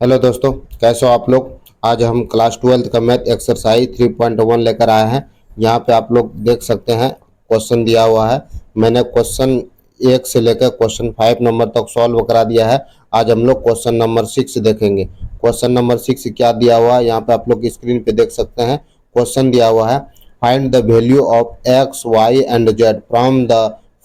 Hello दोस्तों, कैसे हो आप लोग। आज हम क्लास 12 का मैथ एक्सरसाइज 3.1 लेकर आए हैं। यहाँ पे आप लोग देख सकते हैं क्वेश्चन दिया हुआ है। मैंने क्वेश्चन 1 से लेकर क्वेश्चन 5 नंबर तक सॉल्व करा दिया है। आज हम लोग क्वेश्चन नंबर 6 देखेंगे। क्वेश्चन नंबर 6 क्या दिया हुआ है यहाँ पे आप लोग स्क्रीन पे देख सकते हैं। क्वेश्चन दिया हुआ है, find the value of x y and z from the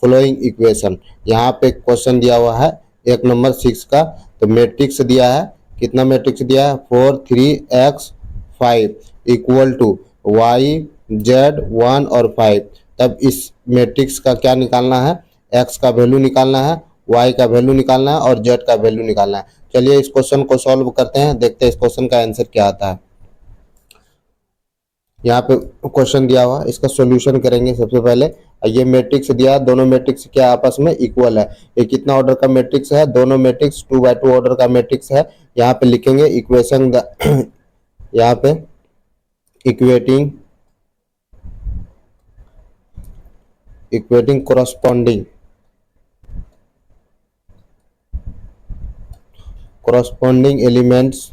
following equation. यहाँ पे क्वेश्चन दिया हुआ है 1 नंबर 6 का। तो मैट्रिक्स दिया है, कितना मैट्रिक्स दिया है 4 3 x 5 equal to y z 1 और 5। तब इस मैट्रिक्स का क्या निकालना है, x का वैल्यू निकालना है, y का वैल्यू निकालना है और z का वैल्यू निकालना है। चलिए इस क्वेश्चन को सॉल्व करते हैं, देखते हैं इस क्वेश्चन का आंसर क्या आता है। यहाँ पे क्वेश्चन दिया हुआ, इसका सॉल्यूशन करेंगे। सबसे पहले ये मैट्रिक्स दिया, दोनों मैट्रिक्स क्या आपस में इक्वल है। ये कितना ऑर्डर का मैट्रिक्स है, दोनों मैट्रिक्स 2 by 2 ऑर्डर का मैट्रिक्स है। यहाँ पे लिखेंगे इक्वेशन यहाँ पे equating corresponding elements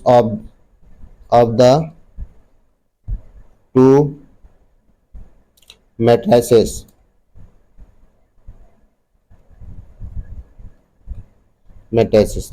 of the two matrices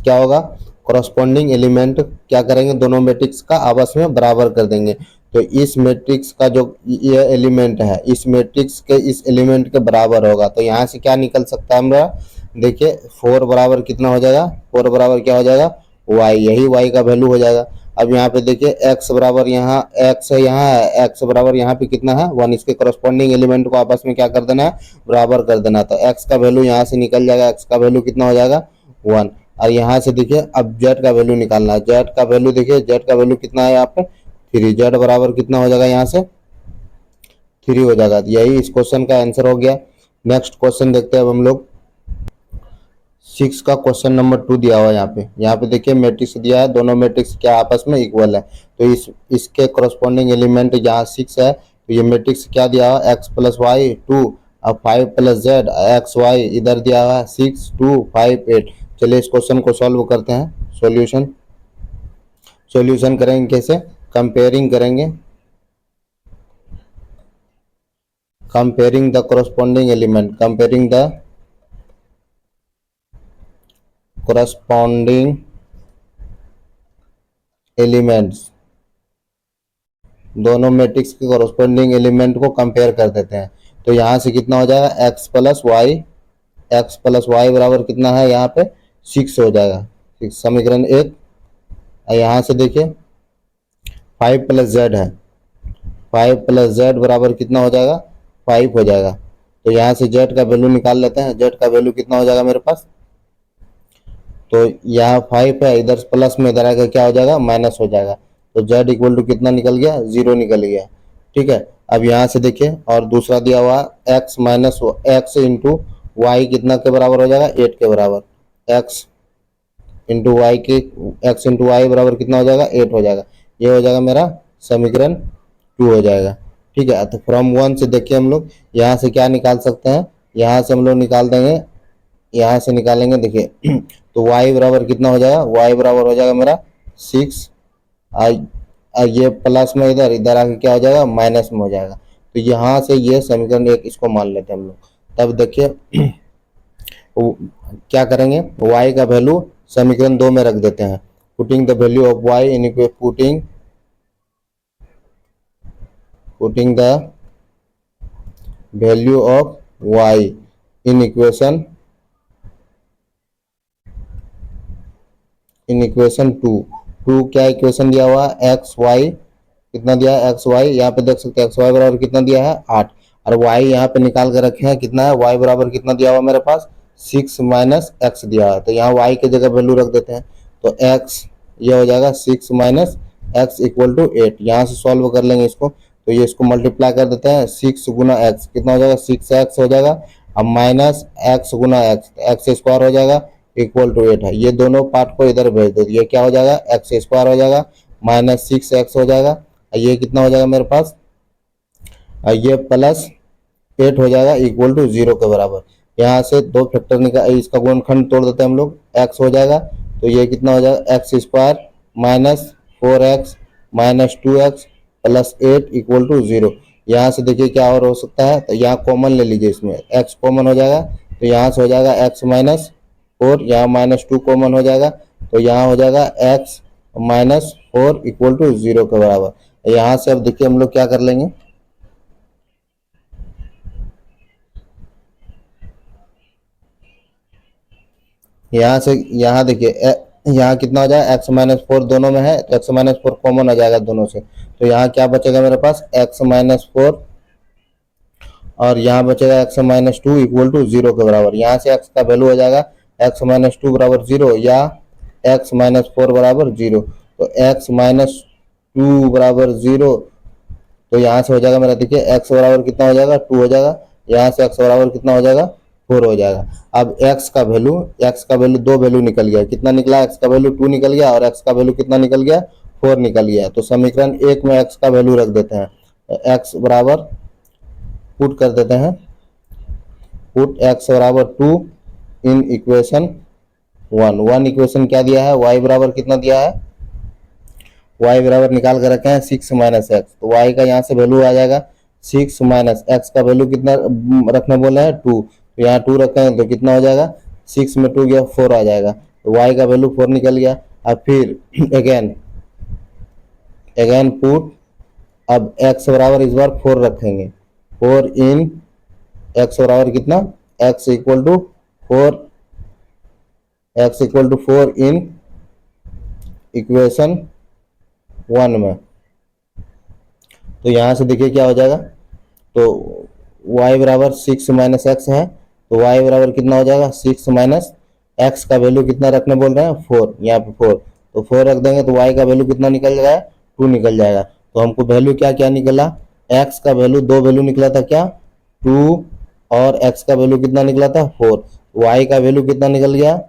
क्या होगा, corresponding एलिमेंट क्या करेंगे, दोनों मैट्रिक्स का आपस में बराबर कर देंगे। तो इस मैट्रिक्स का जो ये एलिमेंट है इस मैट्रिक्स के इस एलिमेंट के बराबर होगा। तो यहाँ से क्या निकल सकता है हमारा, देखिए 4 बराबर कितना हो जाएगा, 4 बराबर क्या हो जाएगा y, यही y का वैल्यू हो जाएगा। अब यहाँ पे देखिए x बराबर यहाँ x है, यहाँ है x बराबर यहाँ पे कितना है 1। इसके करस्पॉन्डिंग एलिमेंट को आपस में क्या कर देना है, बराबर कर देना। तो x का वैल्यू यहाँ से निकल जाएगा, x का वैल्यू कितना हो जाएगा 1। और यहाँ से देखिए अब z का वैल्यू निकालना है, z का वैल्यू देखिए z का वैल्यू कितना है यहाँ पे 3, z बराबर कितना हो जाएगा यहाँ से 3 हो जाएगा। यही इस क्वेश्चन का आंसर हो गया। नेक्स्ट क्वेश्चन देखते हैं अब हम लोग 6 का क्वेश्चन नंबर 2 दिया हुआ है। यहाँ पे देखिए मैट्रिक्स दिया है, दोनों मैट्रिक्स क्या आपस में इक्वल है। तो इसके करस्पॉन्डिंग एलिमेंट यहाँ 6 है। तो ये मैट्रिक्स क्या दिया हुआ, x + y 2 और 5 + z x y इधर दिया हुआ है 6 2 5 8। चलिए इस क्वेश्चन को सॉल्व करते हैं। सॉल्यूशन करेंगे कैसे, कंपेयरिंग करेंगे, कंपेयरिंग द corresponding एलिमेंट्स, दोनों मैट्रिक्स के corresponding एलिमेंट को कंपेयर कर देते हैं। तो यहाँ से कितना हो जाएगा x + y बराबर कितना है यहाँ पे 6 हो जाएगा, समीकरण 1। यहाँ से देखिए 5 + z है, 5 + z बराबर कितना हो जाएगा 5 हो जाएगा। तो यहाँ से z का वैल्यू निकाल लेते हैं, z का वैल्यू कितना हो जाएगा मेरे पास, तो यहाँ 5 है, इधर प्लस में इधर आकर क्या हो जाएगा माइनस हो जाएगा। तो z इक्वल टू कितना निकल गया 0 निकल गया। ठीक है, अब यहाँ से देखिए और दूसरा दिया हुआ x - x इंटू वाई कितना के बराबर हो जाएगा 8 के बराबर, x इंटू वाई बराबर कितना हो जाएगा 8 हो जाएगा। ये हो जाएगा मेरा समीकरण 2 हो जाएगा। ठीक है, तो फ्रॉम 1 से देखिए हम लोग यहाँ से क्या निकाल सकते हैं, यहाँ से हम लोग निकाल देंगे, यहाँ से निकालेंगे देखिए तो y बराबर कितना हो जाएगा, y बराबर हो जाएगा मेरा 6 ये प्लस में इधर इधर आके क्या हो जाएगा माइनस में हो जाएगा। तो यहाँ से ये समीकरण 1 इसको मान लेते हैं हम लोग। तब देखिए क्या करेंगे, y का वैल्यू समीकरण 2 में रख देते हैं। Putting the value of y in putting the value of y in equation 2 क्या इक्वेशन दिया हुआ है x y कितना दिया है x y, यहाँ पे देख सकते हैं x y बराबर कितना दिया है 8 और y यहाँ पे निकाल कर रखे हैं कितना है, y बराबर कितना दिया हुआ मेरे पास 6 - x दिया है। तो यहाँ y की जगह वैल्यू रख देते हैं। तो x ये हो जाएगा 6 - x इक्वल टू 8। यहाँ से सॉल्व कर लेंगे इसको, तो ये इसको मल्टीप्लाई कर देते हैं 6 × x कितना हो जाएगा 6x हो जाएगा। अब माइनस x × x स्क्वायर हो जाएगा इक्वल टू 8 है। ये दोनों पार्ट को इधर भेज दो, ये क्या हो जाएगा x² हो जाएगा माइनस 6x हो जाएगा। ये कितना हो जाएगा मेरे पास, ये +8 हो जाएगा इक्वल टू 0 के बराबर। यहाँ से दो फैक्टर निकाल, इसका गुणनखंड तोड़ देते हैं हम लोग, x हो जाएगा। तो ये कितना हो जाएगा, x square minus 4x minus 2x plus 8 equal to 0। यहाँ से देखिए क्या और हो सकता है, तो यहाँ कॉमन ले लीजिए, इसमें x कॉमन हो जाएगा, तो यहाँ से हो जाएगा x माइनस 4, यहाँ माइनस 2 कॉमन हो जाएगा, तो यहाँ हो जाएगा x माइनस 4 इक्वल टू 0 के बराबर। यहाँ से अब देखिए हम लोग क्या कर लेंगे, यहाँ से यहाँ देखिए यहाँ कितना हो जाएगा, x माइनस 4 दोनों में है, तो x माइनस 4 कॉमन हो जाएगा दोनों से, तो यहाँ क्या बचेगा मेरे पास, x माइनस 4 और यहाँ बचेगा x माइनस 2 इक्वल टू 0 के बराबर। यहाँ से x का वैल्यू हो जाएगा x माइनस 2 बराबर 0 या x माइनस 4 बराबर 0। तो x माइनस 2 बराबर 0, तो यहाँ से हो जाएगा मेरा, देखिए x बराबर कितना हो जाएगा, 2 हो जाएगा, यहाँ से x बराबर कितना हो जाएगा, 4 हो जाएगा। अब x का वैल्यू दो वैल्यू निकल गया, कितना निकला, x का वैल्यू 2 निकल गया और x का वैल्यू कितना निकल गया, 4 निकल गया। तो समीकरण 1 में x का वैल्यू रख देते हैं, x बराबर पुट कर देते हैं, पुट x बराबर 2 इन इक्वेशन 1 इक्वेशन क्या दिया है, y बराबर कितना दिया है, y बराबर निकाल कर रखे हैं 6 माइनस एक्स, तो y का यहाँ से वैल्यू आ जाएगा 6 माइनस एक्स का वैल्यू कितना रखने बोले हैं, 2, तो यहाँ 2 रखे हैं तो कितना हो जाएगा, 6 में 2 गया 4 आ जाएगा, तो y का वैल्यू 4 निकल गया। अब फिर अगेन पुट, अब x बराबर इस बार 4 रखेंगे, 4 इन x बराबर कितना, x equal to 4 in equation 1 में। तो यहाँ से देखिए क्या हो जाएगा, तो y बराबर 6 माइनस एक्स है, तो y बराबर कितना हो जाएगा, 6 माइनस एक्स का वैल्यू कितना रखने बोल रहे हैं, 4, यहाँ पे 4, तो 4 रख देंगे तो y का वैल्यू कितना निकल जाएगा, 2 निकल जाएगा। तो हमको वैल्यू क्या क्या निकला, x का वैल्यू दो वैल्यू निकला था क्या, 2 और x का वैल्यू कितना निकला था, 4, y का वैल्यू कितना निकल गया,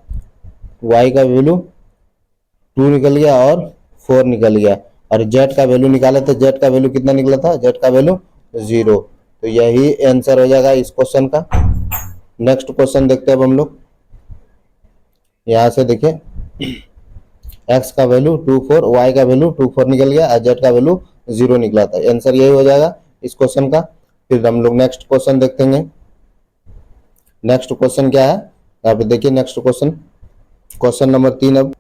y का वैल्यू 2 निकल गया और 4 निकल गया, और z का वैल्यू निकाला था, z का वैल्यू कितना निकला था, z का वैल्यू 0। तो यही आंसर हो जाएगा इस क्वेश्चन का। नेक्स्ट क्वेश्चन देखते हैं अब हम लोग, यहाँ से देखिए x का वैल्यू 2 4, y का वैल्यू 2 4 निकल गया और z का वैल्यू 0 निकला था, आंसर यही हो जाएगा इस क्वेश्चन का। फिर हम लोग नेक्स्ट क्वेश्चन देखते हैं, नेक्स्ट क्वेश्चन क्या है, यहाँ पे देखिए नेक्स्ट क्वेश्चन, क्वेश्चन नंबर 3, अब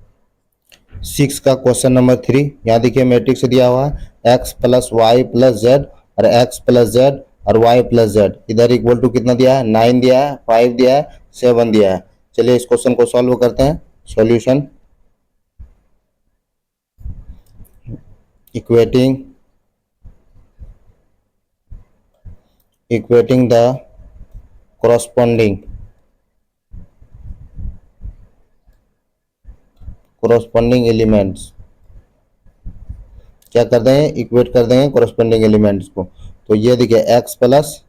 6 का क्वेश्चन नंबर 3, यहाँ देखिए मैट्रिक्स दिया हुआ है x plus y plus z और x प्लस जेड और y प्लस जेड, इधर इक्वल टू कितना दिया है, 9 दिया है, 5 दिया है, 7 दिया है। चलिए इस क्वेश्चन को सॉल्व करते हैं। Solution, equating the corresponding elements, क्या कर देंगे, इक्वेट कर देंगे कोरोस्पोंडिंग एलिमेंट्स को। तो ये देखिए x plus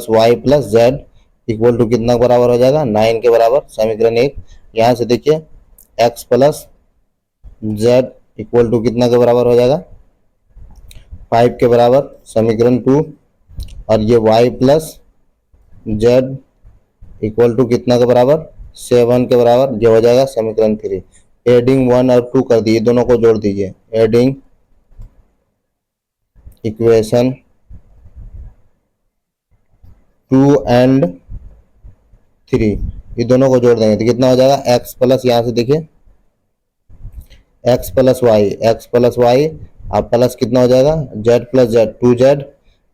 y plus z equal to कितना बराबर हो जाएगा, 9 के बराबर, समीकरण 1। यहाँ से देखिए x plus z equal to कितना के बराबर हो जाएगा, 5 के बराबर, समीकरण 2। और ये y plus z equal to कितना के बराबर, 7 के बराबर, ये हो जाएगा समीकरण 3। एडिंग 1 और 2 कर दिए, दोनों को जोड़ दीजिए, एडिंग इक्वेशन 2 एंड 3, ये दोनों को जोड़ देंगे तो कितना हो जाएगा, x प्लस, यहाँ से देखिए x प्लस वाई आप प्लस कितना हो जाएगा, z plus z, 2z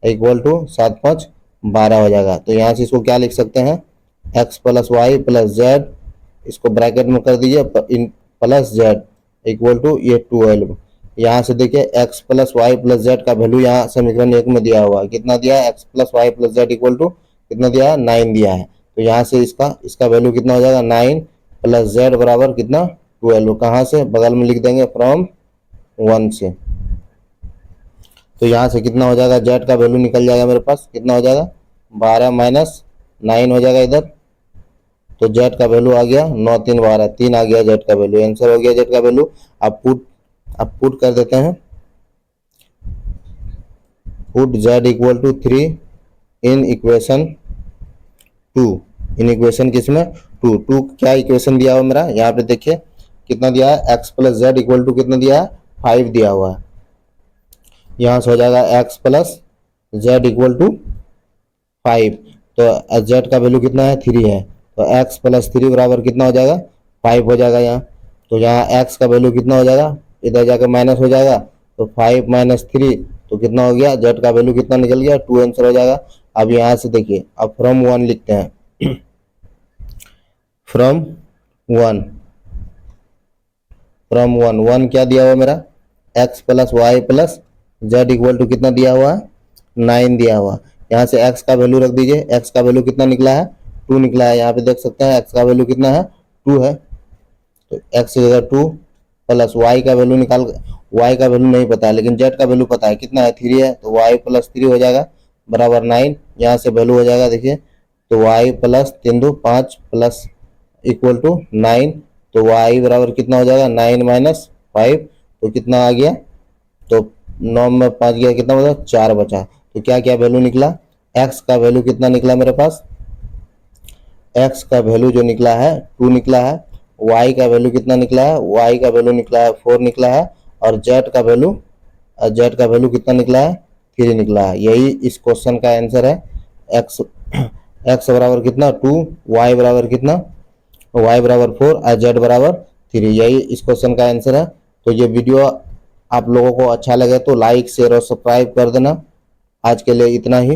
equal to 7 5 12 हो जाएगा। तो यहाँ से इसको क्या लिख सकते हैं, x plus y plus z, इसको ब्रैकेट में कर दीजिए, प्लस जेड इक्वल टू ये 12। यहाँ से देखिए x plus y plus z का वैल्यू यहाँ समीकरण 1 में दिया हुआ है, कितना दिया है, x plus y plus z equal to कितना दिया है, 9 दिया है। तो यहाँ से इसका वैल्यू कितना हो जाएगा, 9 प्लस जेड बराबर कितना, 12। कहाँ से, बगल में लिख देंगे फ्रॉम 1 से। तो यहाँ से कितना हो जाएगा, जेड का वैल्यू निकल जाएगा मेरे पास, कितना हो जाएगा, 12 माइनस 9 हो जाएगा इधर, तो जेड का वैल्यू आ गया 9 3 12, 3 आ गया जेड का वैल्यू, आंसर हो गया जेड का वैल्यू। अब पुट कर देते हैं, put z equal to 3 in equation 2, in equation किसमें, टू टू क्या इक्वेशन दिया हुआ मेरा यहाँ पे देखिए कितना दिया है, x plus z equal to कितना दिया है, 5 दिया हुआ है। यहाँ से हो जाएगा x plus z equal to 5, तो जेड का वैल्यू कितना है, 3 है, तो एक्स प्लस 3 बराबर कितना हो जाएगा, 5 हो जाएगा यहाँ। तो यहाँ एक्स का वैल्यू कितना हो जाएगा, इधर जाकर माइनस हो जाएगा, तो 5 माइनस 3 तो कितना हो गया, जेड का वैल्यू कितना निकल गया, 2 आंसर हो जाएगा। अब यहाँ से देखिए, अब फ्रॉम 1 लिखते हैं फ्रॉम 1, फ्रॉम 1, 1 क्या दिया हुआ मेरा, x plus y plus z equal to कितना दिया हुआ, 9 दिया हुआ। यहाँ से x का वैल्यू रख दीजिए, x का वैल्यू कितना निकला है, 2 निकला है। यहाँ पे देख सकते हैं x का वैल्यू कितना है, 2 है, तो x की जगह 2 प्लस y का वैल्यू निकाल, y का वैल्यू नहीं पता है लेकिन z का वैल्यू पता है कितना है, 3 है, तो y प्लस 3 हो जाएगा बराबर 9। यहाँ से वैल्यू हो जाएगा देखिए, तो y plus 3 2 5 plus equal to 9, तो y बराबर कितना हो जाएगा, 9 माइनस 5, तो कितना आ गया, तो 9 में 5 गया कितना बचा, 4 बचा। तो क्या क्या वैल्यू निकला, x का वैल्यू कितना निकला मेरे पास, x का वैल्यू जो निकला है 2 निकला है, y का वैल्यू कितना निकला है, y का वैल्यू निकला है 4 निकला है, और z का वैल्यू कितना निकला है, 3 निकला है। यही इस क्वेश्चन का आंसर है। x बराबर कितना 2, y बराबर कितना, y बराबर 4 और z बराबर 3, यही इस क्वेश्चन का आंसर है। तो ये वीडियो आप लोगों को अच्छा लगे तो लाइक शेयर और सब्सक्राइब कर देना। आज के लिए इतना ही।